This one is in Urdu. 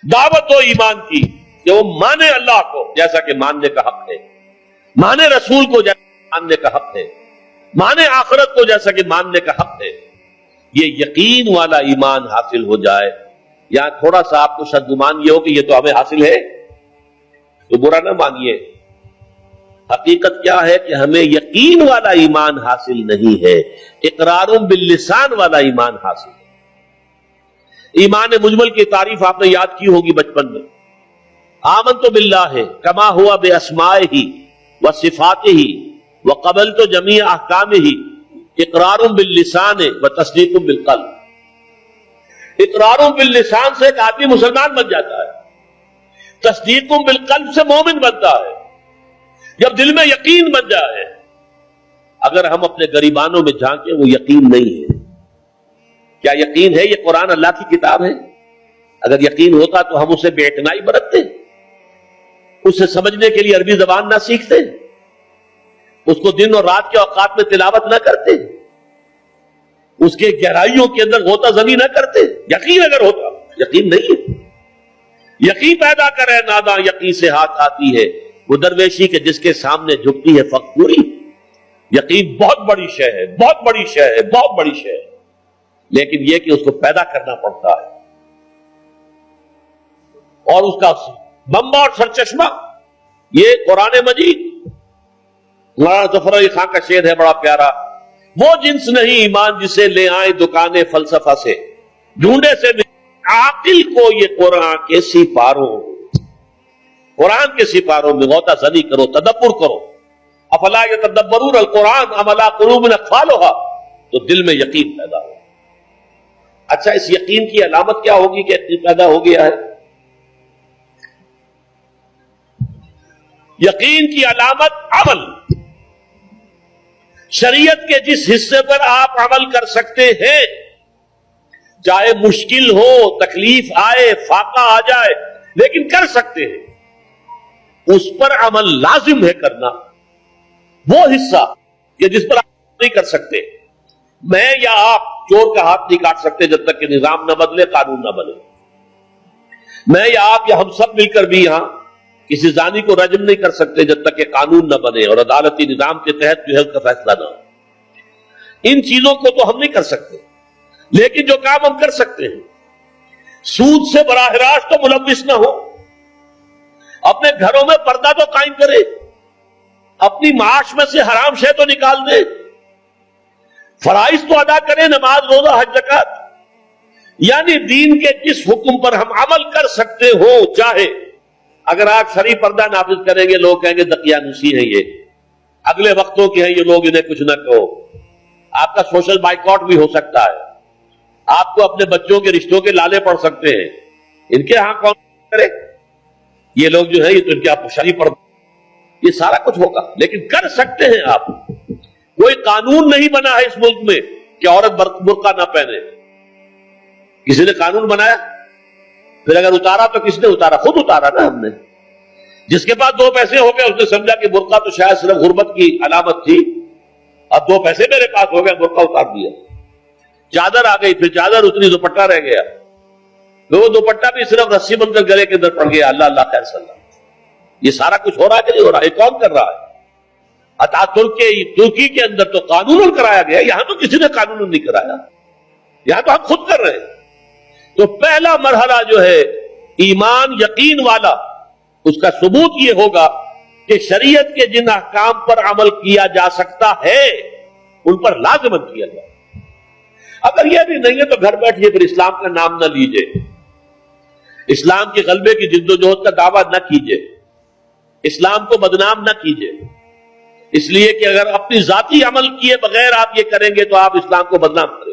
دعوت دو ایمان کی کہ وہ مانے اللہ کو جیسا کہ ماننے کا حق ہے، مانے رسول کو جیسا کہ ماننے کا حق ہے، مانے آخرت کو جیسا کہ ماننے کا حق ہے۔ یہ یقین والا ایمان حاصل ہو جائے، یا تھوڑا سا آپ کو شک گمان یہ ہو کہ یہ تو ہمیں حاصل ہے، تو برا نہ مانیے۔ حقیقت کیا ہے کہ ہمیں یقین والا ایمان حاصل نہیں ہے، اقرار باللسان والا ایمان حاصل ہے۔ ایمان مجمل کی تعریف آپ نے یاد کی ہوگی بچپن میں، آمنت باللہ کما ہوا باسمائہ وصفاتہ وقبلت جمیع احکامہ اقرار باللسان وتصدیق بالقلب۔ اقرار باللسان سے ایک آدمی مسلمان بن جاتا ہے، تصدیق بالقلب سے مومن بنتا ہے۔ جب دل میں یقین بن جائے، اگر ہم اپنے گریبانوں میں جھانکیں وہ یقین نہیں ہے۔ کیا یقین ہے یہ قرآن اللہ کی کتاب ہے؟ اگر یقین ہوتا تو ہم اسے بے اعتنائی برتتے، اسے سمجھنے کے لیے عربی زبان نہ سیکھتے، اس کو دن اور رات کے اوقات میں تلاوت نہ کرتے، اس کے گہرائیوں کے اندر غوطہ زنی نہ کرتے۔ یقین اگر ہوتا، یقین نہیں ہے۔ یقین پیدا کرے ناداں یقین سے ہاتھ آتی ہے، وہ درویشی کے جس کے سامنے جھکتی ہے فقوری۔ یقین بہت بڑی شے ہے، بہت بڑی شے ہے، بہت بڑی شے ہے، لیکن یہ کہ اس کو پیدا کرنا پڑتا ہے، اور اس کا منبع اور سرچشمہ یہ قرآن مجید۔ مولانا ظفر علی خان کا شعر ہے بڑا پیارا، وہ جنس نہیں ایمان جسے لے آئیں دکانیں فلسفہ سے، ڈھونڈے سے عاقل کو یہ قرآن کے سپاروں، قرآن کے سپاروں میں غوطہ زنی کرو، تدبر کرو۔ افلا یتدبرون القرآن ام علی قلوب اقفالھا، تو دل میں یقین پیدا ہو۔ اچھا، اس یقین کی علامت کیا ہوگی کہ یقین پیدا ہو گیا ہے؟ یقین کی علامت عمل۔ شریعت کے جس حصے پر آپ عمل کر سکتے ہیں، چاہے مشکل ہو، تکلیف آئے، فاقہ آ جائے، لیکن کر سکتے ہیں، اس پر عمل لازم ہے کرنا۔ وہ حصہ کہ جس پر آپ نہیں کر سکتے، میں یا آپ چور کا ہاتھ نہیں کاٹ سکتے جب تک کہ نظام نہ بدلے، قانون نہ بنے۔ میں یا آپ یا ہم سب مل کر بھی یہاں کسی زانی کو رجم نہیں کر سکتے جب تک کہ قانون نہ بنے اور عدالتی نظام کے تحت جو ہے اس کا فیصلہ نہ ہو۔ ان چیزوں کو تو ہم نہیں کر سکتے، لیکن جو کام ہم کر سکتے ہیں، سود سے براہ راست تو ملوث نہ ہو، اپنے گھروں میں پردہ تو قائم کرے، اپنی معاش میں سے حرام شے تو نکال دے، فرائض تو ادا کرے، نماز، روزہ، حج، زکات، یعنی دین کے جس حکم پر ہم عمل کر سکتے ہو، چاہے اگر آپ شرعی پردہ نافذ کریں گے لوگ کہیں گے دقیانوسی ہیں، یہ اگلے وقتوں کے ہیں، یہ لوگ انہیں کچھ نہ کہو۔ آپ کا سوشل بائیکاٹ بھی ہو سکتا ہے، آپ کو اپنے بچوں کے رشتوں کے لالے پڑ سکتے ہیں، ان کے ہاں کون کرے؟ یہ لوگ جو ہے یہ تو ان کے شرعی پردہ، یہ سارا کچھ ہوگا، لیکن کر سکتے ہیں آپ۔ کوئی قانون نہیں بنا ہے اس ملک میں کہ عورت برقع نہ پہنے، کسی نے قانون بنایا؟ پھر اگر اتارا تو کس نے اتارا؟ خود اتارا نا ہم نے۔ جس کے پاس 2 پیسے ہو گئے اس نے سمجھا کہ برقع تو شاید صرف غربت کی علامت تھی، اب 2 پیسے میرے پاس ہو گئے، برقع اتار دیا۔ چادر آ گئی، پھر چادر اتنی، دوپٹہ رہ گیا، وہ دوپٹہ بھی صرف رسی بن کر گلے کے اندر پڑ گیا۔ اللہ اللہ خیر صلی اللہ۔ یہ سارا کچھ ہو رہا ہے کہ نہیں ہو رہا؟ یہ کون کر رہا ہے؟ ترکی کے اندر تو قانون کرایا گیا، یہاں تو کسی نے قانون نہیں کرایا، یہاں تو ہم خود کر رہے ہیں۔ تو پہلا مرحلہ جو ہے ایمان یقین والا، اس کا ثبوت یہ ہوگا کہ شریعت کے جن احکام پر عمل کیا جا سکتا ہے ان پر لازماً کیا جائے۔ اگر یہ بھی نہیں ہے تو گھر بیٹھیے، پھر اسلام کا نام نہ لیجئے، اسلام کے غلبے کی جدوجہد کا دعویٰ نہ کیجئے، اسلام کو بدنام نہ کیجئے، اس لیے کہ اگر اپنی ذاتی عمل کیے بغیر آپ یہ کریں گے تو آپ اسلام کو بدنام کریں۔